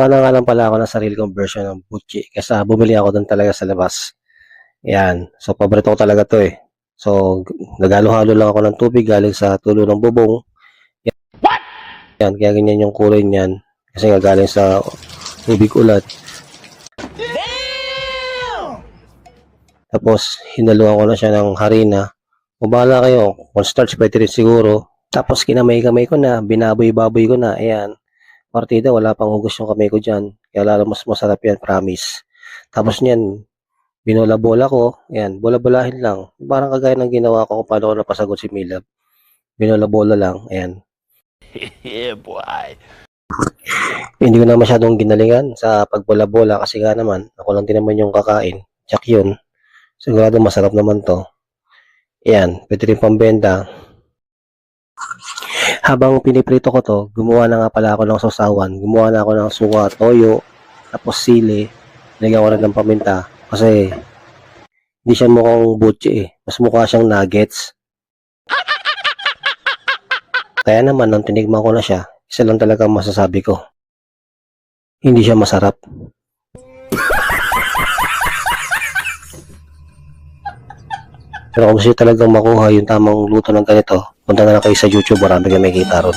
Gumawa na nga lang pala ako ng sarili kong version ng butchi kasi bumili ako doon talaga sa labas. Yan. So, paborito ko talaga to eh. So, naghalo-halo lang ako ng tubig galing sa tulo ng bubong. Yan. Kaya ganyan yung kulay niyan. Kasi nga galing sa tubig ulat. Tapos, hinaluan ko na siya ng harina. O bahala kayo. Kung starch, pwede rin siguro. Tapos, kinamay-kamay ko na. Binaboy-baboy ko na. Ayan. Partida, wala pang hugas yung kamay ko dyan. Kaya lalo mas masarap yan, promise. Tapos niyan, binola-bola ko. Ayan, bola-bolahin lang. Parang kagaya ng ginawa ko kung paano ko napasagot si Milab. Binola-bola lang. Ayan. Yeah, boy. Hindi ko na masyadong ginalingan sa pagbola-bola kasi nga naman, ako lang din naman yung kakain. Tsak yun. Sigurado masarap naman to. Ayan, pwede rin pambenta. Habang piniprito ko to, gumawa na nga pala ako ng sausawan. Gumawa na ako ng suka, toyo, tapos sili. Nilagyan ko rin ng paminta. Kasi, hindi siya mukhang butchi eh. Mas mukha siyang nuggets. Kaya naman, nung tinigman ko na siya, isa lang talaga masasabi ko. Hindi siya masarap. Pero kung gusto talagang makuha yung tamang luto ng ganito, punta na lang kayo sa YouTube, marami kayo makikita ron.